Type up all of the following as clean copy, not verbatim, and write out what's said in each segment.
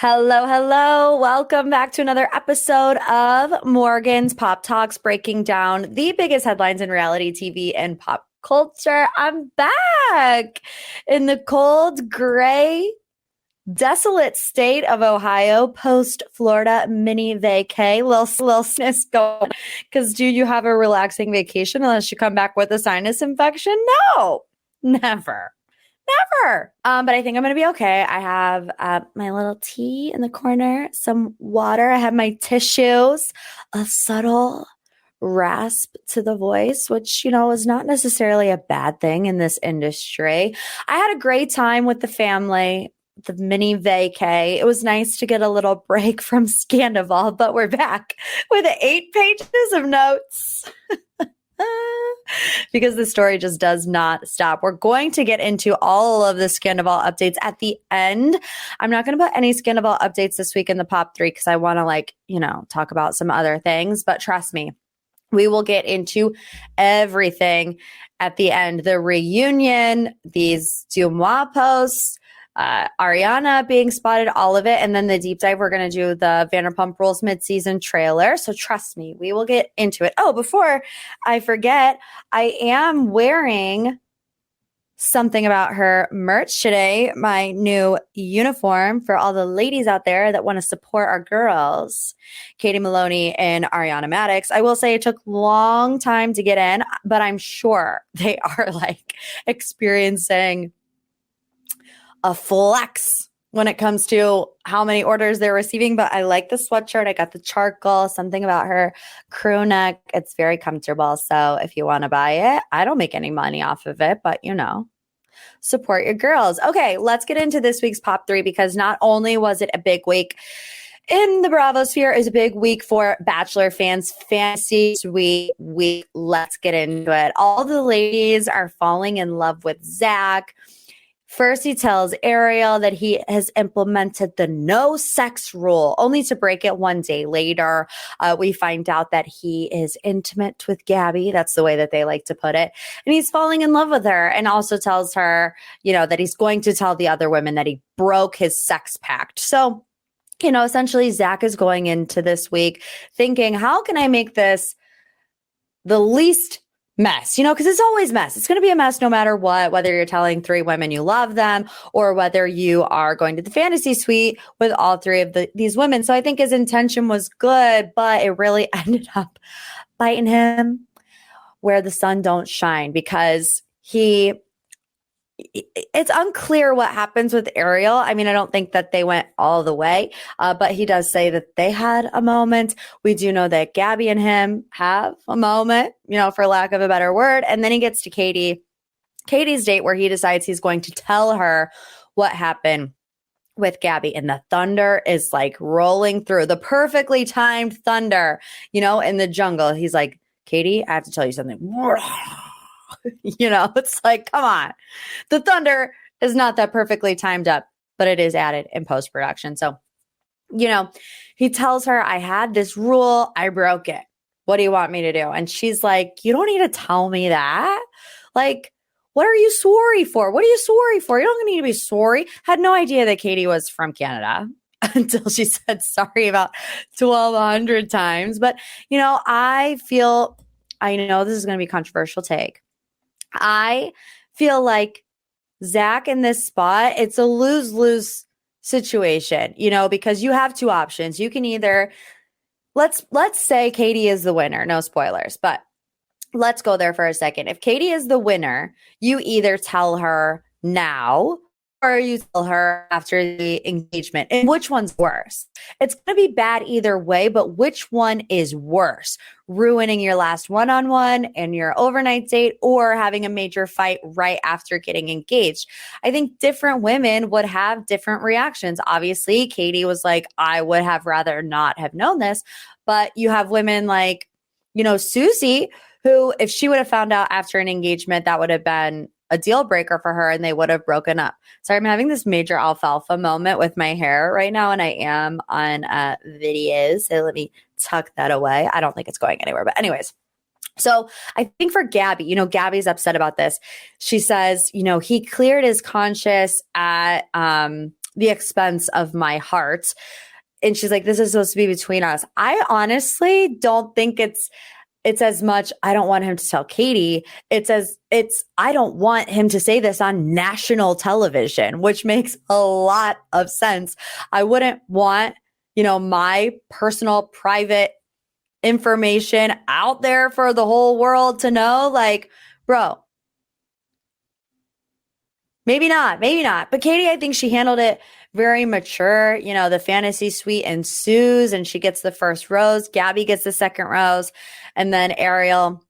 Hello, hello. Welcome back to another episode of Morgan's Pop Talks, breaking down the biggest headlines in reality TV and pop culture. I'm back in the cold, gray, desolate state of Ohio post Florida mini vacay. Little sinus going because do you have a relaxing vacation unless you come back with a sinus infection? No, never. Never. But I think I'm going to be okay. I have my little tea in the corner, some water. I have my tissues, a subtle rasp to the voice, which, is not necessarily a bad thing in this industry. I had a great time with the family, the mini vacay. It was nice to get a little break from Scandoval, but we're back with 8 pages of notes. Because the story just does not stop. We're going to get into all of the Scandoval updates at the end. I'm not going to put any Scandoval updates this week in the Pop 3 because I want to talk about some other things. But trust me, we will get into everything at the end. The reunion, these Dumois posts, Ariana being spotted, all of it. And then the deep dive, we're going to do the Vanderpump Rules mid-season trailer. So trust me, we will get into it. Oh, before I forget, I am wearing something about her merch today, my new uniform for all the ladies out there that want to support our girls, Katie Maloney and Ariana Madix. I will say it took a long time to get in, but I'm sure they are experiencing a flex when it comes to how many orders they're receiving. But I like the sweatshirt. I got the charcoal, something about her crew neck. It's very comfortable. So if you want to buy it, I don't make any money off of it, but support your girls. Okay, let's get into this week's Pop 3 because not only was it a big week in the Bravo sphere, it was a big week for Bachelor fans. Fantasy Suite week. Let's get into it. All the ladies are falling in love with Zach. First, he tells Ariel that he has implemented the no sex rule, only to break it one day later. We find out that he is intimate with Gabby. That's the way that they like to put it. And he's falling in love with her and also tells her, that he's going to tell the other women that he broke his sex pact. So, essentially Zach is going into this week thinking, how can I make this the least mess, because it's always mess. It's going to be a mess no matter what, whether you're telling 3 women you love them or whether you are going to the fantasy suite with all 3 of these women. So I think his intention was good, but it really ended up biting him where the sun don't shine because it's unclear what happens with Ariel. I mean, I don't think that they went all the way, but he does say that they had a moment. We do know that Gabby and him have a moment, for lack of a better word. And then he gets to Katie's date where he decides he's going to tell her what happened with Gabby. And the thunder is rolling through, the perfectly timed thunder, in the jungle. He's like, Katie, I have to tell you something. It's come on. The thunder is not that perfectly timed up, but it is added in post-production. So, he tells her, I had this rule. I broke it. What do you want me to do? And she's like, you don't need to tell me that. What are you sorry for? What are you sorry for? You don't need to be sorry. Had no idea that Katie was from Canada until she said sorry about 1,200 times. But, I know this is going to be a controversial take. I feel like Zach in this spot, it's a lose-lose situation, because you have 2 options. You can either, let's say Katie is the winner, no spoilers, but let's go there for a second. If Katie is the winner, you either tell her now or you tell her after the engagement. And which one's worse? It's going to be bad either way, but which one is worse? Ruining your last one-on-one and your overnight date or having a major fight right after getting engaged? I think different women would have different reactions. Obviously, Katie was like, I would have rather not have known this. But you have women like, Susie, who if she would have found out after an engagement, that would have been a deal breaker for her and they would have broken up. Sorry, I'm having this major alfalfa moment with my hair right now and I am on videos. So let me tuck that away. I don't think it's going anywhere, but anyways. So I think for Gabby, Gabby's upset about this. She says, he cleared his conscience at the expense of my heart. And she's like, this is supposed to be between us. I honestly don't think it's as much, I don't want him to tell Katie. I don't want him to say this on national television, which makes a lot of sense. I wouldn't want, my personal private information out there for the whole world to know. Like, bro, maybe not. But Katie, I think she handled it very mature. The fantasy suite ensues and she gets the first rose. Gabby gets the second rose. And then Ariel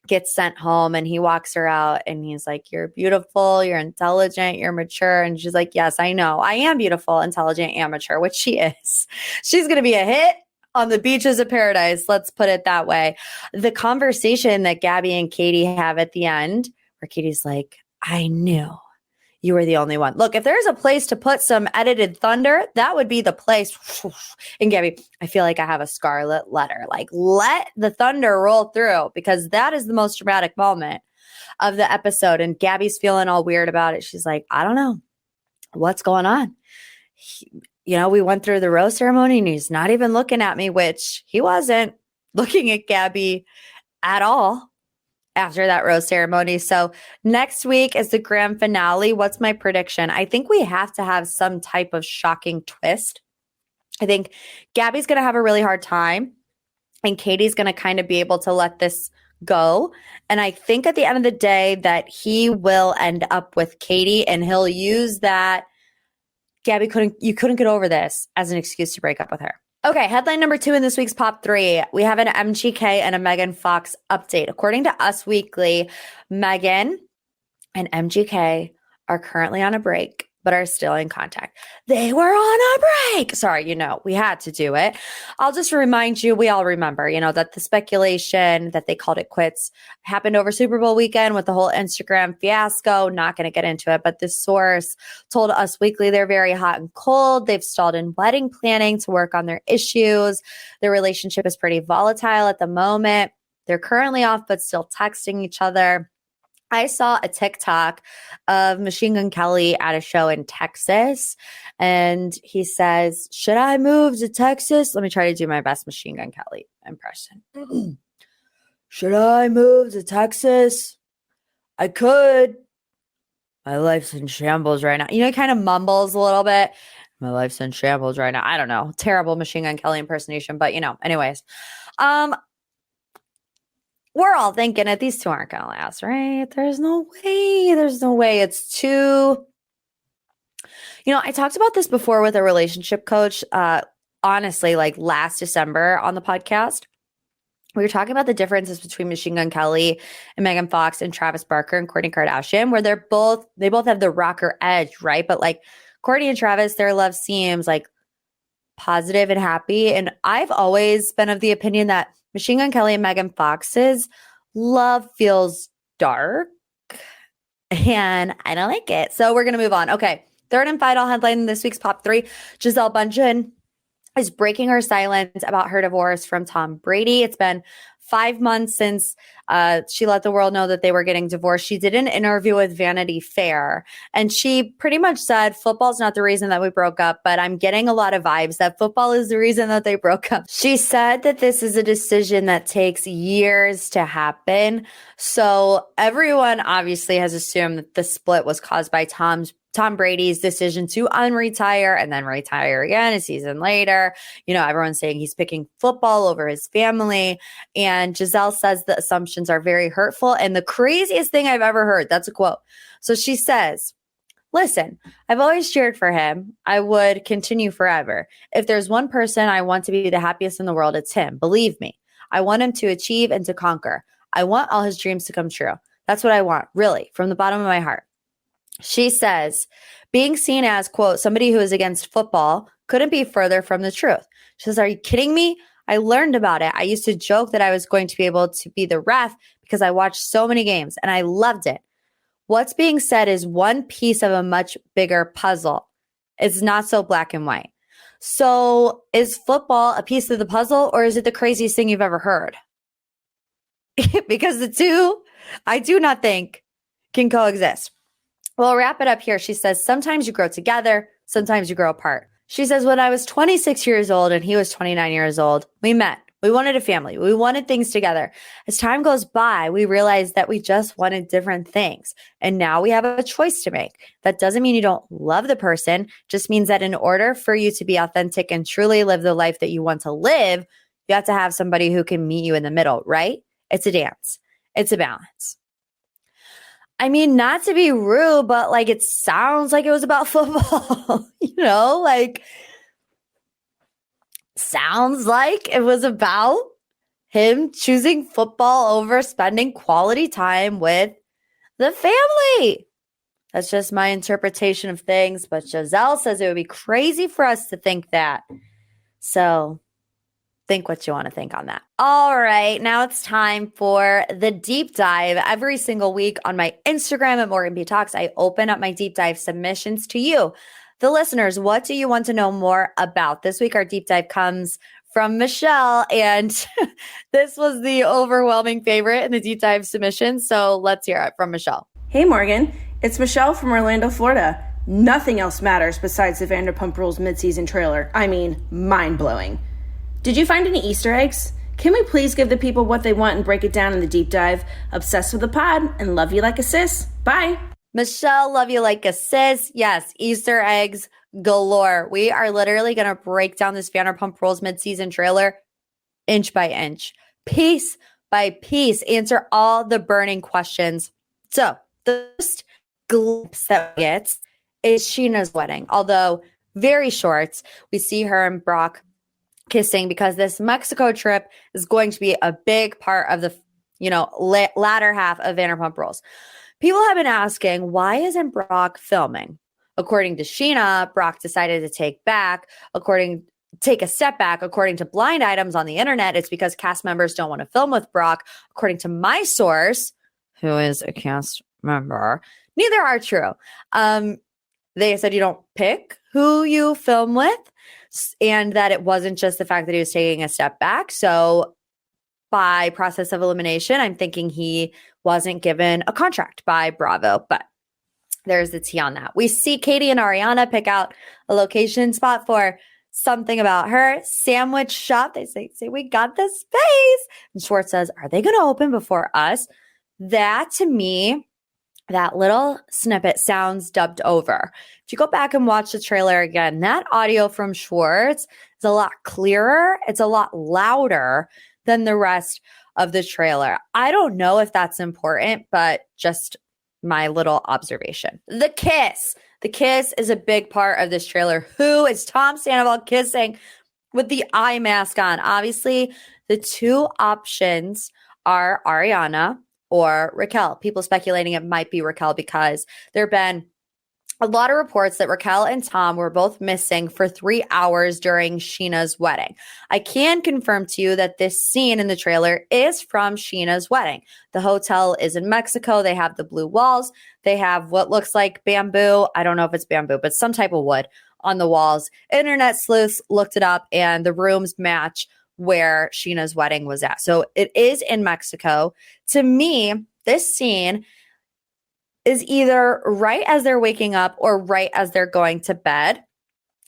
gets sent home and he walks her out and he's like, you're beautiful, you're intelligent, you're mature. And she's like, yes, I know. I am beautiful, intelligent, and mature, which she is. She's going to be a hit on the beaches of paradise. Let's put it that way. The conversation that Gabby and Katie have at the end, where Katie's like, I knew you were the only one. Look, if there's a place to put some edited thunder, that would be the place. And Gabby, I feel like I have a scarlet letter. Like, let the thunder roll through, because that is the most dramatic moment of the episode. And Gabby's feeling all weird about it. She's like, I don't know what's going on. We went through the rose ceremony and he's not even looking at me, which he wasn't looking at Gabby at all after that rose ceremony. So next week is the grand finale. What's my prediction? I think we have to have some type of shocking twist. I think Gabby's going to have a really hard time and Katie's going to kind of be able to let this go. And I think at the end of the day that he will end up with Katie and he'll use that Gabby you couldn't get over this as an excuse to break up with her. Okay, headline number 2 in this week's Pop 3. We have an MGK and a Megan Fox update. According to Us Weekly, Megan and MGK are currently on a break, but are still in contact. They were on a break. Sorry, we had to do it. I'll just remind you, we all remember, that the speculation that they called it quits happened over Super Bowl weekend with the whole Instagram fiasco. Not going to get into it, but this source told Us Weekly they're very hot and cold. They've stalled in wedding planning to work on their issues. Their relationship is pretty volatile at the moment. They're currently off, but still texting each other. I saw a TikTok of Machine Gun Kelly at a show in Texas, and he says, should I move to Texas? Let me try to do my best Machine Gun Kelly impression. Should I move to Texas? I could. My life's in shambles right now. He kind of mumbles a little bit. My life's in shambles right now. I don't know. Terrible Machine Gun Kelly impersonation, but anyways. We're all thinking that these two aren't going to last, right? There's no way. It's too, I talked about this before with a relationship coach, honestly, like last December on the podcast. We were talking about the differences between Machine Gun Kelly and Megan Fox and Travis Barker and Kourtney Kardashian, where they both have the rocker edge, right? But like Kourtney and Travis, their love seems like positive and happy. And I've always been of the opinion that Machine Gun Kelly and Megan Fox's love feels dark and I don't like it. So we're going to move on. Okay. Third and final headline in this week's Pop 3. Gisele Bunchen is breaking her silence about her divorce from Tom Brady. It's been 5 months since she let the world know that they were getting divorced. She did an interview with Vanity Fair, and she pretty much said, football's not the reason that we broke up, but I'm getting a lot of vibes that football is the reason that they broke up. She said that this is a decision that takes years to happen. So everyone obviously has assumed that the split was caused by Tom Brady's decision to unretire and then retire again a season later. Everyone's saying he's picking football over his family. And Gisele says the assumptions are very hurtful. And the craziest thing I've ever heard, that's a quote. So she says, listen, I've always cheered for him. I would continue forever. If there's one person I want to be the happiest in the world, it's him. Believe me, I want him to achieve and to conquer. I want all his dreams to come true. That's what I want, really, from the bottom of my heart. She says, being seen as, quote, somebody who is against football couldn't be further from the truth. She says, are you kidding me? I learned about it. I used to joke that I was going to be able to be the ref because I watched so many games and I loved it. What's being said is one piece of a much bigger puzzle. It's not so black and white. So is football a piece of the puzzle, or is it the craziest thing you've ever heard? Because the two, I do not think, can coexist. Well, I'll wrap it up here. She says, sometimes you grow together, sometimes you grow apart. She says, when I was 26 years old and he was 29 years old, we met. We wanted a family. We wanted things together. As time goes by, we realized that we just wanted different things. And now we have a choice to make. That doesn't mean you don't love the person. Just means that in order for you to be authentic and truly live the life that you want to live, you have to have somebody who can meet you in the middle, right? It's a dance. It's a balance. I mean, not to be rude, but like it sounds like it was about football, sounds like it was about him choosing football over spending quality time with the family. That's just my interpretation of things, but Gisele says it would be crazy for us to think that. So think what you want to think on that. All right, now it's time for the deep dive. Every single week on my Instagram at Morgan B Talks, I open up my deep dive submissions to you, the listeners. What do you want to know more about? This week, our deep dive comes from Michelle, and this was the overwhelming favorite in the deep dive submission. So let's hear it from Michelle. Hey, Morgan. It's Michelle from Orlando, Florida. Nothing else matters besides the Vanderpump Rules mid-season trailer. I mean, mind-blowing. Did you find any Easter eggs? Can we please give the people what they want and break it down in the deep dive? Obsessed with the pod and love you like a sis. Bye. Michelle, love you like a sis. Yes, Easter eggs galore. We are literally going to break down this Vanderpump Rules mid-season trailer inch by inch, piece by piece, answer all the burning questions. So the first glimpse that we get is Scheana's wedding. Although very short, we see her and Brock kissing because this Mexico trip is going to be a big part of the, latter half of Vanderpump Rules. People have been asking, why isn't Brock filming? According to Scheana, Brock decided to take a step back. According to blind items on the internet, it's because cast members don't want to film with Brock. According to my source, who is a cast member, neither are true. They said you don't pick who you film with, and that it wasn't just the fact that he was taking a step back. So by process of elimination, I'm thinking he wasn't given a contract by Bravo, but there's the tea on that. We see Katie and Ariana pick out a location spot for Something About Her sandwich shop. They say we got this space. And Schwartz says, are they going to open before us? That, to me, that little snippet sounds dubbed over. If you go back and watch the trailer again, that audio from Schwartz is a lot clearer. It's a lot louder than the rest of the trailer. I don't know if that's important, but just my little observation. The kiss. The kiss is a big part of this trailer. Who is Tom Sandoval kissing with the eye mask on? Obviously, the two options are Ariana or Raquel. People speculating it might be Raquel because there have been a lot of reports that Raquel and Tom were both missing for 3 hours during Scheana's wedding. I can confirm to you that this scene in the trailer is from Scheana's wedding. The hotel is in Mexico. They have the blue walls. They have what looks like bamboo. I don't know if it's bamboo, but some type of wood on the walls. Internet sleuths looked it up and the rooms match where Scheana's wedding was at. So it is in Mexico. To me, this scene is either right as they're waking up or right as they're going to bed.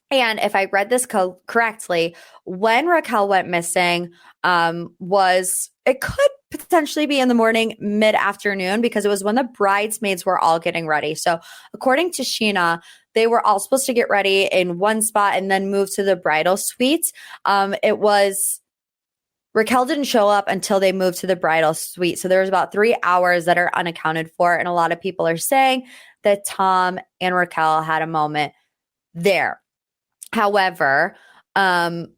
And if I read this correctly, when Raquel went missing, it could potentially be in the morning, mid-afternoon, because it was when the bridesmaids were all getting ready. So according to Scheana, they were all supposed to get ready in one spot and then move to the bridal suites. Raquel didn't show up until they moved to the bridal suite. So there was about 3 hours that are unaccounted for. And a lot of people are saying that Tom and Raquel had a moment there. However, let's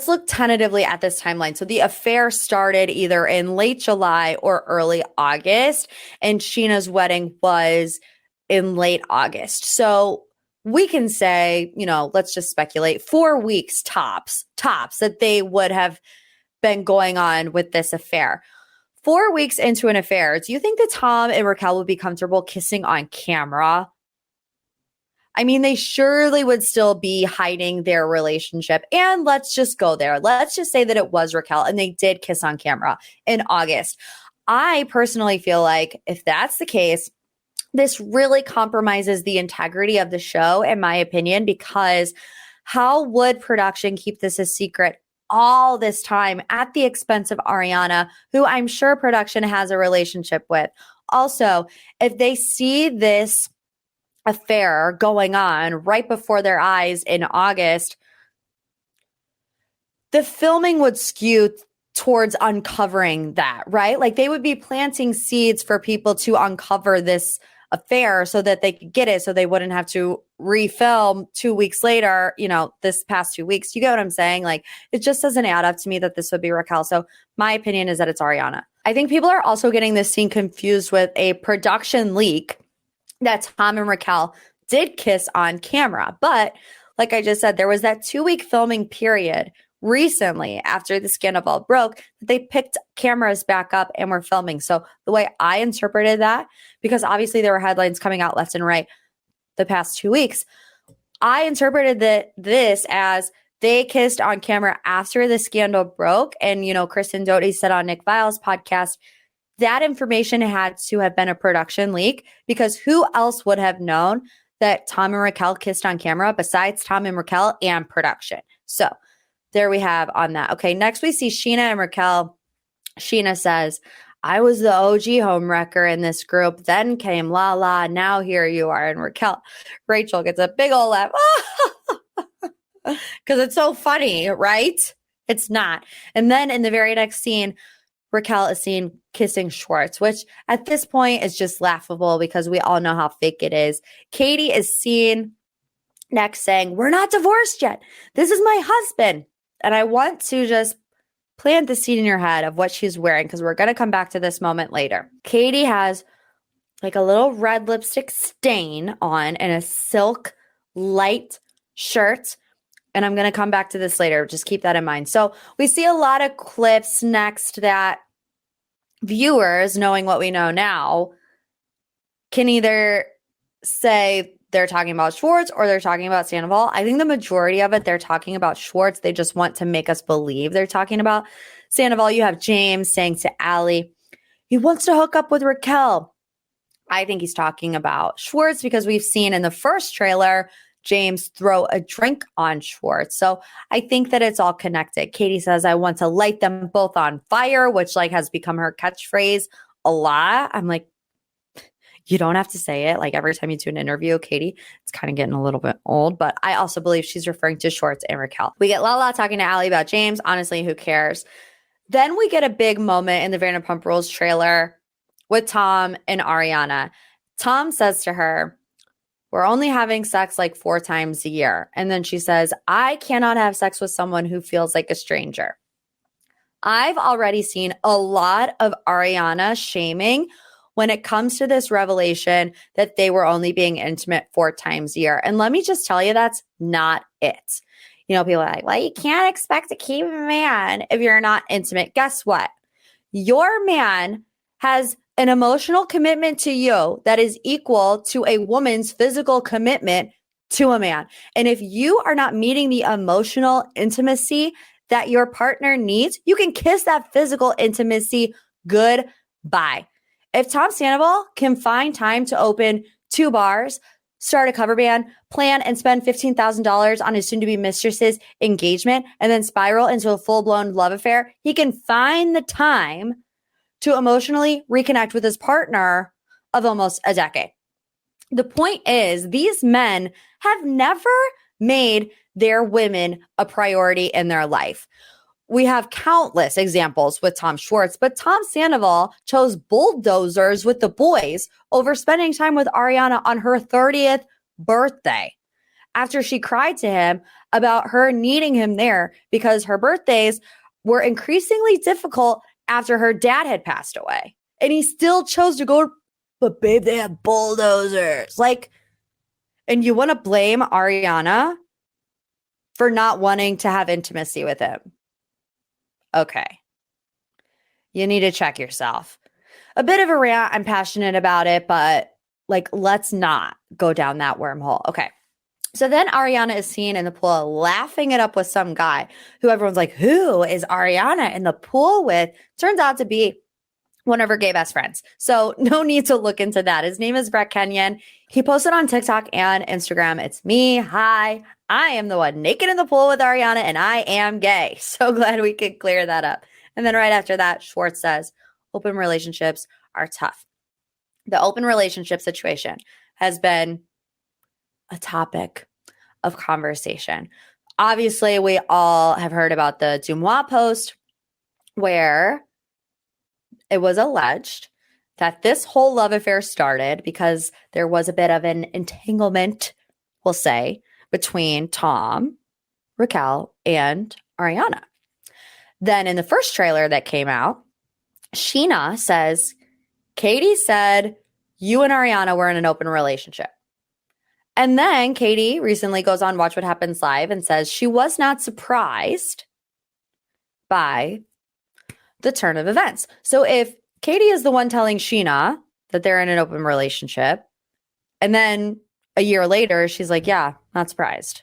look tentatively at this timeline. So the affair started either in late July or early August, and Scheana's wedding was in late August. So we can say, let's just speculate, 4 weeks tops that they would have been going on with this affair. 4 weeks into an affair, do you think that Tom and Raquel would be comfortable kissing on camera? I mean, they surely would still be hiding their relationship. And let's just go there. Let's just say that it was Raquel and they did kiss on camera in August. I personally feel like if that's the case, this really compromises the integrity of the show, in my opinion, because how would production keep this a secret all this time at the expense of Ariana, who I'm sure production has a relationship with? Also, if they see this affair going on right before their eyes in August, the filming would skew towards uncovering that, right? Like they would be planting seeds for people to uncover this affair so that they could get it, so they wouldn't have to refilm 2 weeks later, this past 2 weeks. You get what I'm saying? Like it just doesn't add up to me that this would be Raquel. So my opinion is that it's Ariana. I think people are also getting this scene confused with a production leak that Tom and Raquel did kiss on camera. But like I just said, there was that 2-week filming period recently after the Scandoval broke that they picked cameras back up and were filming. So the way I interpreted that, because obviously there were headlines coming out left and right the past 2 weeks, I interpreted this as they kissed on camera after the scandal broke. And, Kristen Doty said on Nick Vile's podcast, that information had to have been a production leak, because who else would have known that Tom and Raquel kissed on camera besides Tom and Raquel and production? So there we have on that. Okay, next we see Sheena and Raquel. Sheena says, I was the OG homewrecker in this group. Then came Lala. Now here you are. And Rachel gets a big old laugh. Because it's so funny, right? It's not. And then in the very next scene, Raquel is seen kissing Schwartz, which at this point is just laughable because we all know how fake it is. Katie is seen next saying, we're not divorced yet. This is my husband. And I want to just plant the seed in your head of what she's wearing, because we're going to come back to this moment later. Katie has like a little red lipstick stain on and a silk light shirt. And I'm going to come back to this later. Just keep that in mind. So we see a lot of clips next that viewers, knowing what we know now, can either say they're talking about Schwartz or they're talking about Sandoval. I think the majority of it, they're talking about Schwartz. They just want to make us believe they're talking about Sandoval. You have James saying to Allie, he wants to hook up with Raquel. I think he's talking about Schwartz because we've seen in the first trailer James throw a drink on Schwartz. So I think that it's all connected. Katie says, I want to light them both on fire, which has become her catchphrase a lot. I'm like, you don't have to say it like every time you do an interview, Katie. It's kind of getting a little bit old, but I also believe she's referring to Schwartz and Raquel. We get Lala talking to Allie about James. Honestly, who cares? Then we get a big moment in the Vanderpump Rules trailer with Tom and Ariana. Tom says to her, we're only having sex like 4 times a year. And then she says, I cannot have sex with someone who feels like a stranger. I've already seen a lot of Ariana shaming when it comes to this revelation that they were only being intimate 4 times a year. And let me just tell you, that's not it. People are like, well, you can't expect to keep a man if you're not intimate. Guess what? Your man has an emotional commitment to you that is equal to a woman's physical commitment to a man. And if you are not meeting the emotional intimacy that your partner needs, you can kiss that physical intimacy goodbye. If Tom Sandoval can find time to open 2 bars, start a cover band, plan and spend $15,000 on his soon-to-be mistress's engagement, and then spiral into a full-blown love affair, he can find the time to emotionally reconnect with his partner of almost a decade. The point is, these men have never made their women a priority in their life. We have countless examples with Tom Schwartz, but Tom Sandoval chose bulldozers with the boys over spending time with Ariana on her 30th birthday, after she cried to him about her needing him there because her birthdays were increasingly difficult after her dad had passed away. And he still chose to go, but babe, they have bulldozers. And you want to blame Ariana for not wanting to have intimacy with him. Okay. You need to check yourself. A bit of a rant. I'm passionate about it, but let's not go down that wormhole. Okay. So then Ariana is seen in the pool laughing it up with some guy who everyone's like, who is Ariana in the pool with? Turns out to be one of her gay best friends. So no need to look into that. His name is Brett Kenyon. He posted on TikTok and Instagram. It's me. Hi. I am the one naked in the pool with Ariana and I am gay. So glad we could clear that up. And then right after that, Schwartz says, open relationships are tough. The open relationship situation has been a topic of conversation. Obviously, we all have heard about the Dumois post where it was alleged that this whole love affair started because there was a bit of an entanglement, we'll say, between Tom, Raquel, and Ariana. Then in the first trailer that came out, Sheena says, Katie said, you and Ariana were in an open relationship. And then Katie recently goes on Watch What Happens Live and says she was not surprised by the turn of events. So if Katie is the one telling Sheena that they're in an open relationship, and then a year later, she's like, yeah, not surprised.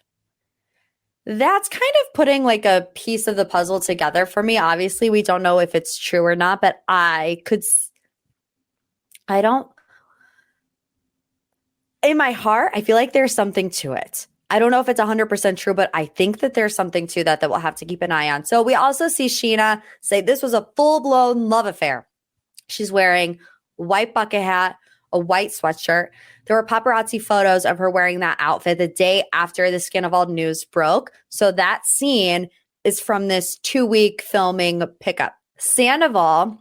That's kind of putting like a piece of the puzzle together for me. Obviously, we don't know if it's true or not, but in my heart, I feel like there's something to it. I don't know if it's 100% true, but I think that there's something to that we'll have to keep an eye on. So we also see Sheena say this was a full-blown love affair. She's wearing a white bucket hat, a white sweatshirt. There were paparazzi photos of her wearing that outfit the day after the Scandoval news broke. So that scene is from this 2-week filming pickup. Sandoval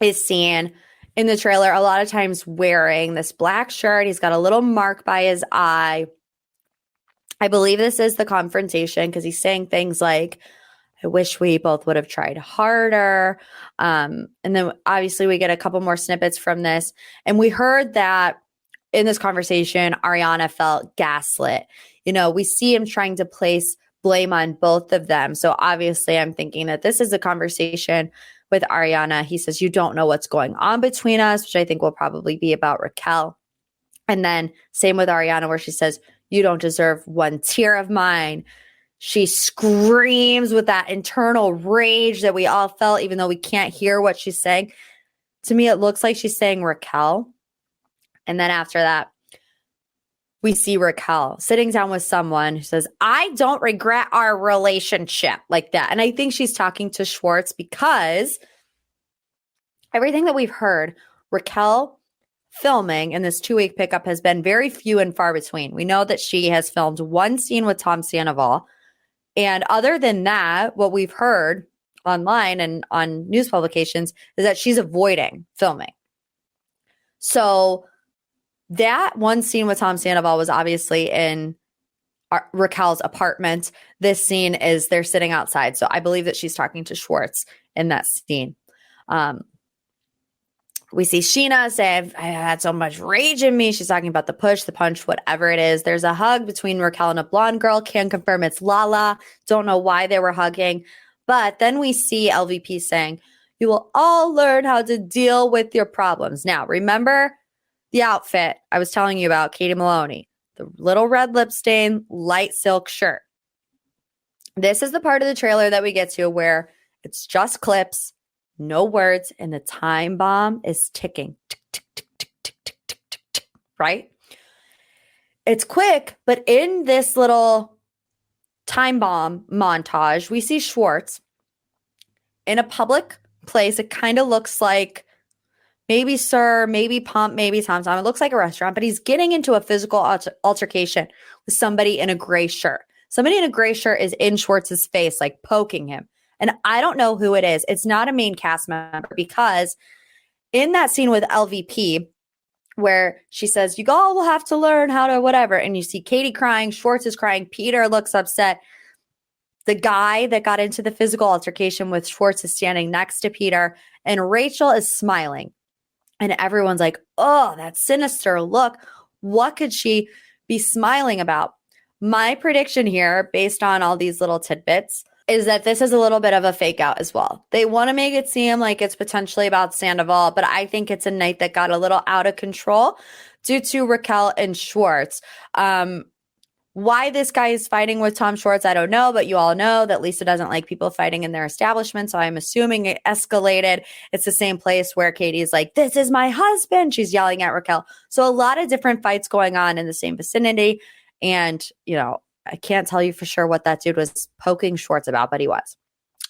is seen in the trailer a lot of times wearing this black shirt. He's got a little mark by his eye. I believe this is the confrontation because he's saying things like, I wish we both would have tried harder. And then obviously we get a couple more snippets from this. And we heard that in this conversation, Ariana felt gaslit. You know, we see him trying to place blame on both of them. So obviously I'm thinking that this is a conversation with Ariana. He says, you don't know what's going on between us, which I think will probably be about Raquel. And then same with Ariana, where she says, you don't deserve one tear of mine. She screams with that internal rage that we all felt, even though we can't hear what she's saying. To me, it looks like she's saying Raquel. And then after that, we see Raquel sitting down with someone who says, I don't regret our relationship, like that. And I think she's talking to Schwartz because everything that we've heard, Raquel filming in this 2-week pickup has been very few and far between. We know that she has filmed one scene with Tom Sandoval. And other than that, what we've heard online and on news publications is that she's avoiding filming. So that one scene with Tom Sandoval was obviously in Raquel's apartment. This scene is they're sitting outside. So I believe that she's talking to Schwartz in that scene. We see Sheena say, I had so much rage in me. She's talking about the push, the punch, whatever it is. There's a hug between Raquel and a blonde girl. Can confirm it's Lala. Don't know why they were hugging. But then we see LVP saying, you will all learn how to deal with your problems. Now, remember the outfit I was telling you about, Katie Maloney, the little red lip stain, light silk shirt. This is the part of the trailer that we get to where it's just clips, no words, and the time bomb is ticking. Tick, tick, tick, tick, tick, tick, tick, tick, tick, right? It's quick, but in this little time bomb montage, we see Schwartz in a public place. It kind of looks like maybe Sir, maybe Pump, maybe Tom Tom. It looks like a restaurant, but he's getting into a physical altercation with somebody in a gray shirt. Somebody in a gray shirt is in Schwartz's face, like poking him. And I don't know who it is. It's not a main cast member because in that scene with LVP where she says, you all will have to learn how to whatever. And you see Katie crying, Schwartz is crying, Peter looks upset. The guy that got into the physical altercation with Schwartz is standing next to Peter and Rachel is smiling. And everyone's like, oh, that sinister look. What could she be smiling about? My prediction here, based on all these little tidbits, is that this is a little bit of a fake out as well. They want to make it seem like it's potentially about Sandoval, but I think it's a night that got a little out of control due to Raquel and Schwartz. Why this guy is fighting with Tom Schwartz, I don't know, but you all know that Lisa doesn't like people fighting in their establishment. So I'm assuming it escalated. It's the same place where Katie's like, this is my husband. She's yelling at Raquel. So a lot of different fights going on in the same vicinity. And, I can't tell you for sure what that dude was poking Schwartz about, but he was.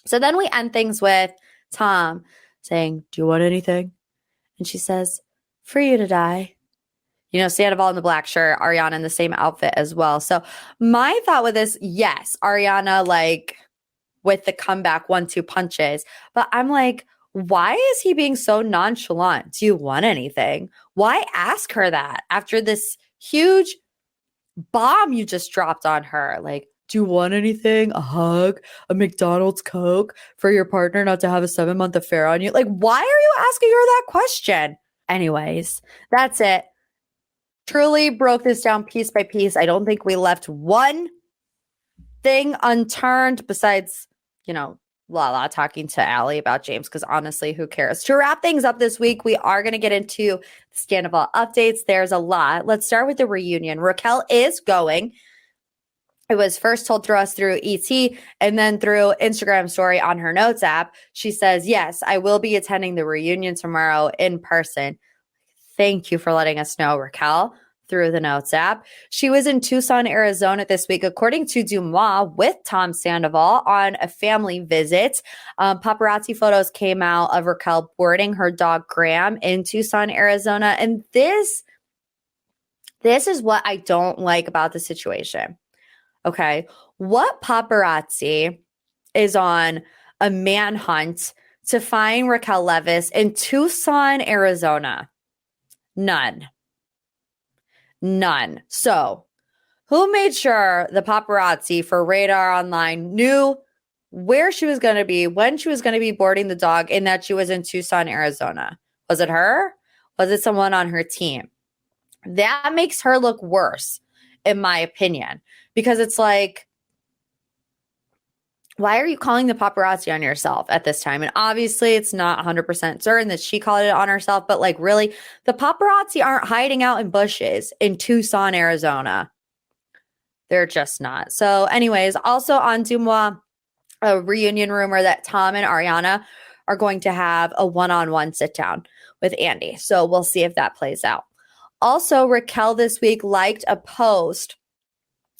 So then we end things with Tom saying, do you want anything? And she says, for you to die. Sandoval in the black shirt, Ariana in the same outfit as well. So my thought with this, yes, Ariana with the comeback 1-2 punches. But I'm like, why is he being so nonchalant? Do you want anything? Why ask her that after this huge bomb you just dropped on her? Like, do you want anything? A hug? A McDonald's Coke for your partner not to have a 7-month affair on you? Like, why are you asking her that question? Anyways, that's it. Truly broke this down piece by piece. I don't think we left one thing unturned besides, Lala talking to Allie about James, because honestly, who cares? To wrap things up this week, we are going to get into the Scandoval updates. There's a lot. Let's start with the reunion. Raquel is going. It was first told through us through ET and then through Instagram story on her notes app. She says, yes, I will be attending the reunion tomorrow in person. Thank you for letting us know, Raquel, through the notes app. She was in Tucson, Arizona this week, according to Dumois, with Tom Sandoval on a family visit. Paparazzi photos came out of Raquel boarding her dog Graham in Tucson, Arizona. And this is what I don't like about the situation. Okay. What paparazzi is on a manhunt to find Raquel Leviss in Tucson, Arizona? None. So who made sure the paparazzi for Radar Online knew where she was going to be, when she was going to be boarding the dog, and that she was in Tucson, Arizona? Was it her? Was it someone on her team? That makes her look worse, in my opinion, because it's like, why are you calling the paparazzi on yourself at this time? And obviously it's not 100% certain that she called it on herself, but really the paparazzi aren't hiding out in bushes in Tucson, Arizona. They're just not. So anyways, also on Dumois, a reunion rumor that Tom and Ariana are going to have a one-on-one sit down with Andy. So we'll see if that plays out. Also, Raquel this week liked a post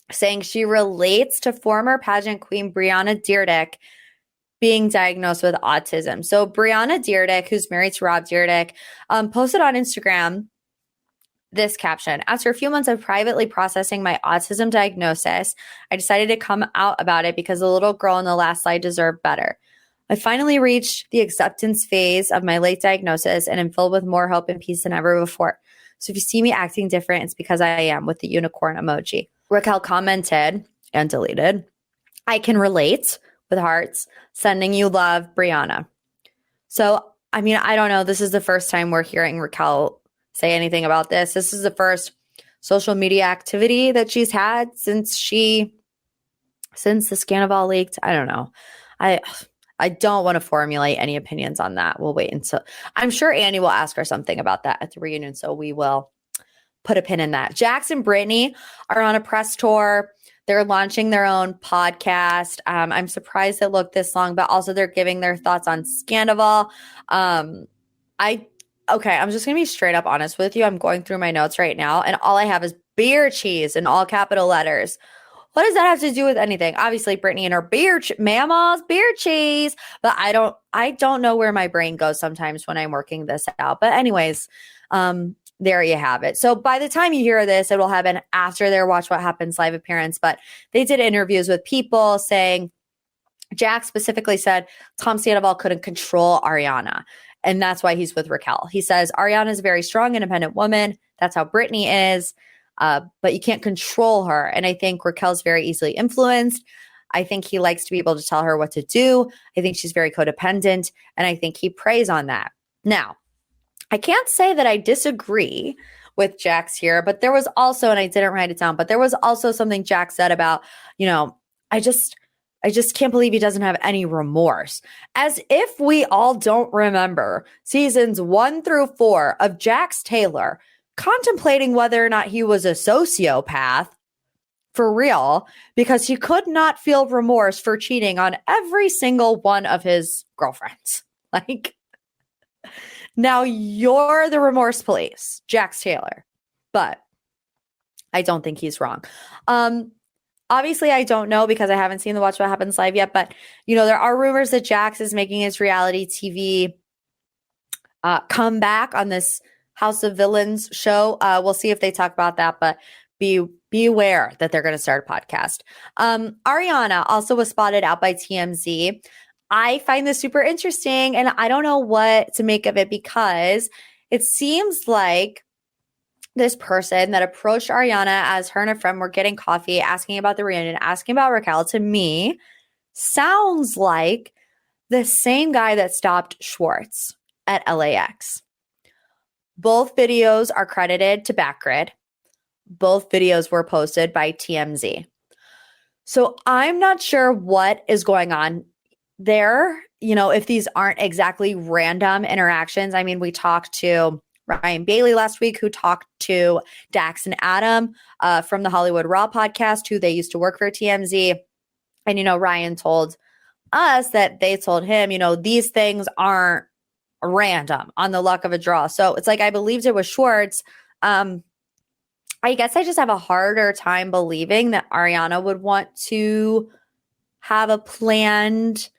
saying she relates to former pageant queen Brianna Dyrdek being diagnosed with autism. So Brianna Dyrdek, who's married to Rob Dyrdek, posted on Instagram this caption: after a few months of privately processing my autism diagnosis, I decided to come out about it because the little girl in the last slide deserved better. I finally reached the acceptance phase of my late diagnosis and am filled with more hope and peace than ever before. So if you see me acting different, it's because I am, with the unicorn emoji. Raquel commented and deleted, I can relate, with hearts, sending you love, Brianna. So, I don't know. This is the first time we're hearing Raquel say anything about this. This is the first social media activity that she's had since the Scandoval leaked. I don't know. I don't want to formulate any opinions on that. We'll wait until, I'm sure Annie will ask her something about that at the reunion. So we will put a pin in that. Jax and Brittany are on a press tour. They're launching their own podcast. I'm surprised it looked this long, but also they're giving their thoughts on Scandoval. I'm just going to be straight up honest with you. I'm going through my notes right now, and all I have is beer cheese in all capital letters. What does that have to do with anything? Obviously, Brittany and her Mama's beer cheese, but I don't know where my brain goes sometimes when I'm working this out. But anyways, there you have it. So by the time you hear this, it will happen after their Watch What Happens live appearance. But they did interviews with people saying, Jack specifically said Tom Sandoval couldn't control Ariana, and that's why he's with Raquel. He says Ariana is a very strong, independent woman. That's how Brittany is. But you can't control her. And I think Raquel's very easily influenced. I think he likes to be able to tell her what to do. I think she's very codependent. And I think he preys on that. Now, I can't say that I disagree with Jax here, but there was also, and I didn't write it down, but there was also something Jax said about, I just can't believe he doesn't have any remorse. As if we all don't remember seasons 1 through 4 of Jax Taylor contemplating whether or not he was a sociopath for real because he could not feel remorse for cheating on every single one of his girlfriends. Like, now you're the remorse police, Jax Taylor. But I don't think he's wrong. Obviously, I don't know because I haven't seen the Watch What Happens live yet. But, there are rumors that Jax is making his reality TV comeback on this House of Villains show. We'll see if they talk about that. But be aware that they're going to start a podcast. Ariana also was spotted out by TMZ. I find this super interesting and I don't know what to make of it because it seems like this person that approached Ariana as her and a friend were getting coffee, asking about the reunion, asking about Raquel, to me, sounds like the same guy that stopped Schwartz at LAX. Both videos are credited to Backgrid. Both videos were posted by TMZ. So I'm not sure what is going on there, if these aren't exactly random interactions. I mean, we talked to Ryan Bailey last week, who talked to Dax and Adam from the Hollywood Raw podcast, who they used to work for TMZ. And, Ryan told us that they told him, these things aren't random on the luck of a draw. So it's like, I believed it was Schwartz. I guess I just have a harder time believing that Ariana would want to have a planned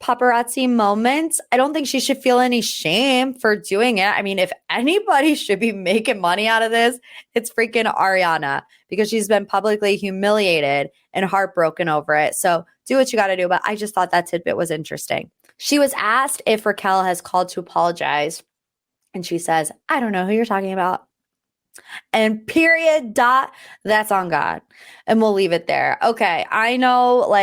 paparazzi moment. I don't think she should feel any shame for doing it. I mean, if anybody should be making money out of this, it's freaking Ariana because she's been publicly humiliated and heartbroken over it. So do what you got to do. But I just thought that tidbit was interesting. She was asked if Raquel has called to apologize. And she says, I don't know who you're talking about. And period, that's on God. And we'll leave it there. Okay, I know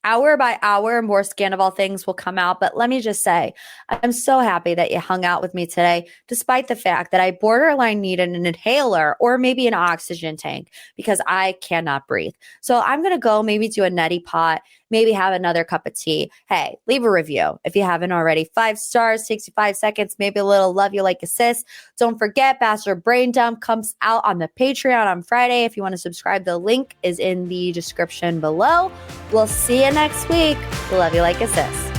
hour by hour, more Scandoval things will come out. But let me just say, I'm so happy that you hung out with me today, despite the fact that I borderline needed an inhaler or maybe an oxygen tank because I cannot breathe. So I'm going to go maybe do a neti pot, maybe have another cup of tea. Hey, leave a review if you haven't already. 5 stars, takes you 5 seconds, maybe a little love you like a sis. Don't forget, Bachelor Brain Dump comes out on the Patreon on Friday. If you want to subscribe, the link is in the description below. We'll see you next week. Love you like a sis.